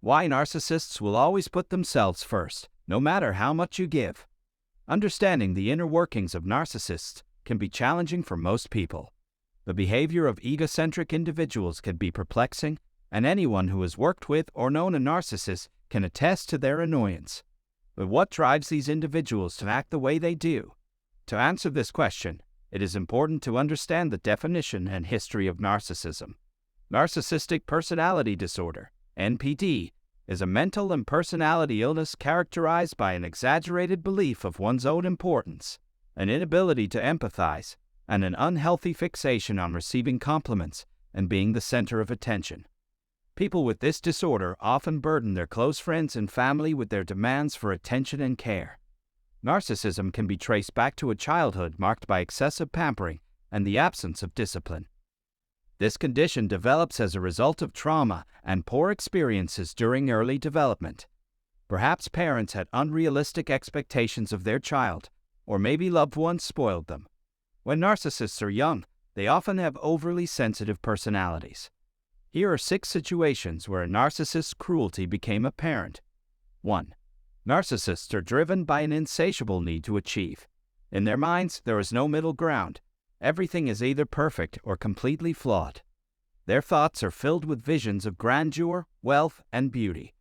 Why narcissists will always put themselves first, no matter how much you give. Understanding the inner workings of narcissists can be challenging for most people. The behavior of egocentric individuals can be perplexing, and anyone who has worked with or known a narcissist can attest to their annoyance. But what drives these individuals to act the way they do? To answer this question, it is important to understand the definition and history of narcissism. Narcissistic personality disorder, NPD, is a mental and personality illness characterized by an exaggerated belief of one's own importance, an inability to empathize, and an unhealthy fixation on receiving compliments and being the center of attention. People with this disorder often burden their close friends and family with their demands for attention and care. Narcissism can be traced back to a childhood marked by excessive pampering and the absence of discipline. This condition develops as a result of trauma and poor experiences during early development. Perhaps parents had unrealistic expectations of their child, or maybe loved ones spoiled them. When narcissists are young, they often have overly sensitive personalities. Here are 6 situations where a narcissist's cruelty became apparent. 1. Narcissists are driven by an insatiable need to achieve. In their minds, there is no middle ground. Everything is either perfect or completely flawed. Their thoughts are filled with visions of grandeur, wealth, and beauty.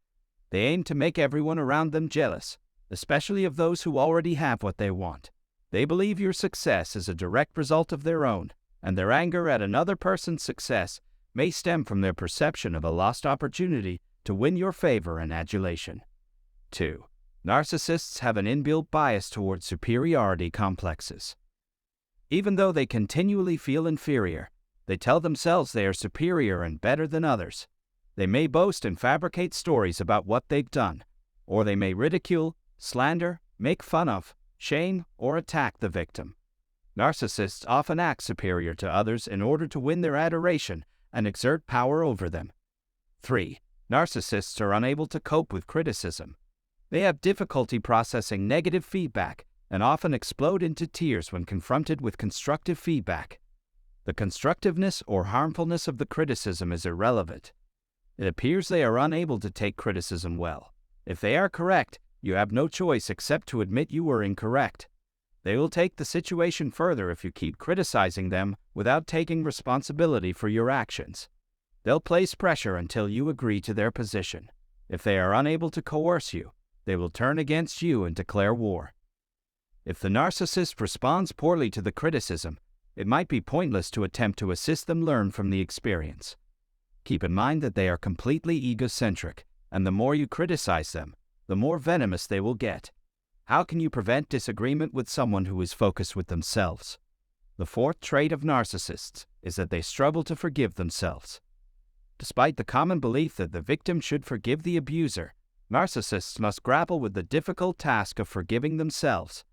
They aim to make everyone around them jealous, especially of those who already have what they want. They believe your success is a direct result of their own, and their anger at another person's success may stem from their perception of a lost opportunity to win your favor and adulation. 2. Narcissists have an inbuilt bias towards superiority complexes. Even though they continually feel inferior, they tell themselves they are superior and better than others. They may boast and fabricate stories about what they've done, or they may ridicule, slander, make fun of, shame, or attack the victim. Narcissists often act superior to others in order to win their adoration and exert power over them. 3. Narcissists are unable to cope with criticism. They have difficulty processing negative feedback and often explode into tears when confronted with constructive feedback. The constructiveness or harmfulness of the criticism is irrelevant. It appears they are unable to take criticism well. If they are correct, you have no choice except to admit you were incorrect. They will take the situation further if you keep criticizing them without taking responsibility for your actions. They'll place pressure until you agree to their position. If they are unable to coerce you, they will turn against you and declare war. If the narcissist responds poorly to the criticism, it might be pointless to attempt to assist them learn from the experience. Keep in mind that they are completely egocentric, and the more you criticize them, the more venomous they will get. How can you prevent disagreement with someone who is focused with themselves? The 4th trait of narcissists is that they struggle to forgive themselves. Despite the common belief that the victim should forgive the abuser, narcissists must grapple with the difficult task of forgiving themselves.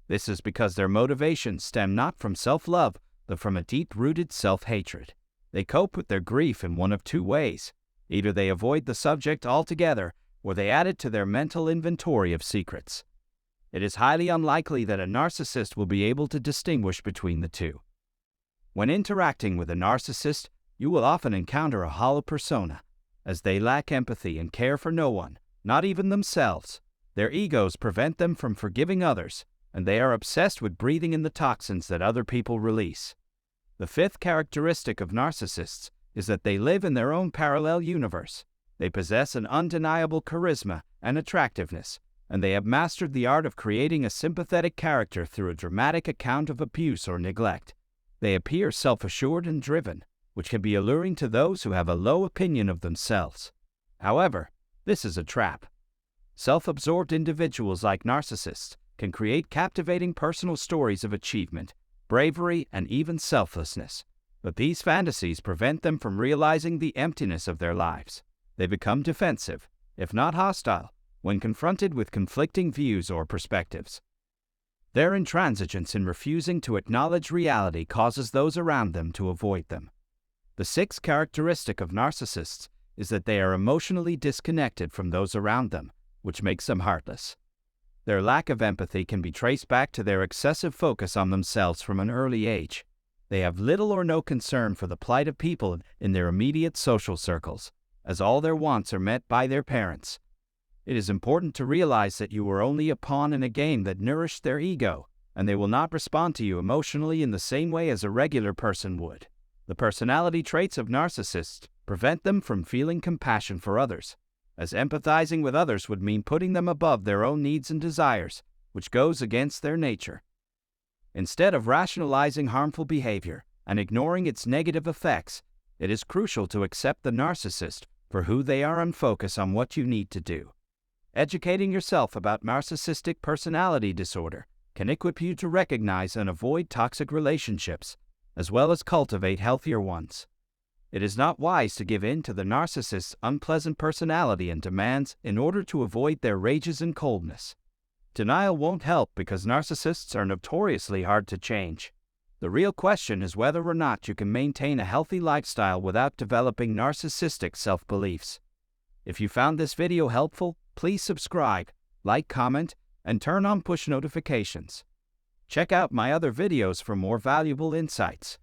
This is because their motivations stem not from self-love, but from a deep-rooted self-hatred. They cope with their grief in one of 2 ways. Either they avoid the subject altogether, or they add it to their mental inventory of secrets. It is highly unlikely that a narcissist will be able to distinguish between the 2. When interacting with a narcissist, you will often encounter a hollow persona, as they lack empathy and care for no one, not even themselves. Their egos prevent them from forgiving others, and they are obsessed with breathing in the toxins that other people release. The 5th characteristic of narcissists is that they live in their own parallel universe. They possess an undeniable charisma and attractiveness, and they have mastered the art of creating a sympathetic character through a dramatic account of abuse or neglect. They appear self-assured and driven, which can be alluring to those who have a low opinion of themselves. However, this is a trap. Self-absorbed individuals like narcissists can create captivating personal stories of achievement, bravery, and even selflessness. But these fantasies prevent them from realizing the emptiness of their lives. They become defensive, if not hostile, when confronted with conflicting views or perspectives. Their intransigence in refusing to acknowledge reality causes those around them to avoid them. The 6th characteristic of narcissists is that they are emotionally disconnected from those around them, which makes them heartless. Their lack of empathy can be traced back to their excessive focus on themselves from an early age. They have little or no concern for the plight of people in their immediate social circles, as all their wants are met by their parents. It is important to realize that you are only a pawn in a game that nourished their ego, and they will not respond to you emotionally in the same way as a regular person would. The personality traits of narcissists prevent them from feeling compassion for others, as empathizing with others would mean putting them above their own needs and desires, which goes against their nature. Instead of rationalizing harmful behavior and ignoring its negative effects, it is crucial to accept the narcissist for who they are and focus on what you need to do. Educating yourself about narcissistic personality disorder can equip you to recognize and avoid toxic relationships, as well as cultivate healthier ones. It is not wise to give in to the narcissist's unpleasant personality and demands in order to avoid their rages and coldness. Denial won't help because narcissists are notoriously hard to change. The real question is whether or not you can maintain a healthy lifestyle without developing narcissistic self-beliefs. If you found this video helpful, please subscribe, like, comment, and turn on push notifications. Check out my other videos for more valuable insights.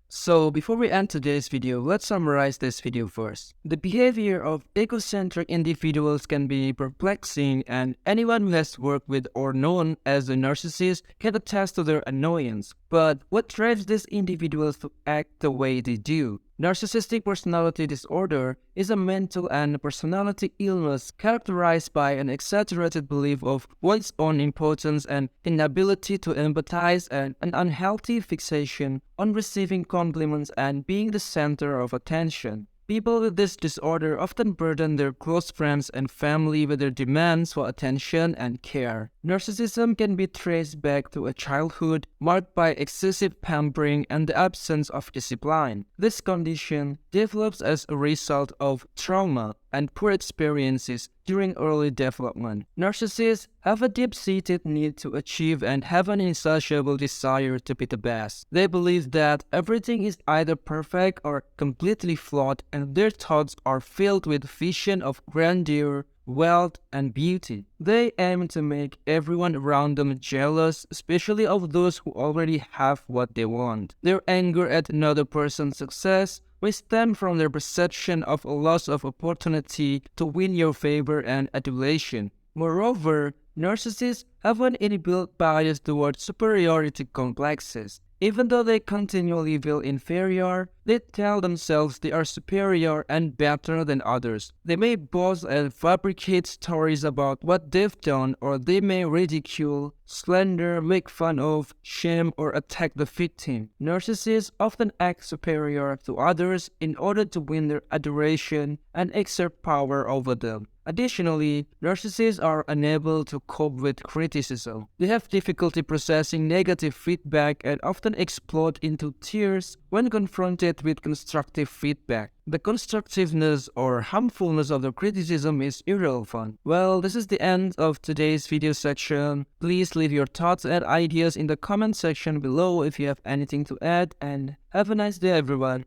So before we end today's video, let's summarize this video first. The behavior of egocentric individuals can be perplexing, and anyone who has worked with or known as a narcissist can attest to their annoyance. But what drives these individuals to act the way they do? Narcissistic personality disorder is a mental and personality illness characterized by an exaggerated belief of one's own importance and inability to empathize, and an unhealthy fixation on receiving compliments and being the center of attention. People with this disorder often burden their close friends and family with their demands for attention and care. Narcissism can be traced back to a childhood marked by excessive pampering and the absence of discipline. This condition develops as a result of trauma and poor experiences during early development. Narcissists have a deep-seated need to achieve and have an insatiable desire to be the best. They believe that everything is either perfect or completely flawed, and their thoughts are filled with vision of grandeur, wealth, and beauty. They aim to make everyone around them jealous, especially of those who already have what they want. Their anger at another person's success may stem from their perception of a loss of opportunity to win your favor and adulation. Moreover, narcissists have an inbuilt bias towards superiority complexes. Even though they continually feel inferior, they tell themselves they are superior and better than others. They may boast and fabricate stories about what they've done, or they may ridicule, slander, make fun of, shame, or attack the victim. Narcissists often act superior to others in order to win their adoration and exert power over them. Additionally, narcissists are unable to cope with criticism. They have difficulty processing negative feedback and often explode into tears when confronted with constructive feedback. The constructiveness or harmfulness of the criticism is irrelevant. Well, this is the end of today's video section. Please leave your thoughts and ideas in the comment section below if you have anything to add, and have a nice day, everyone.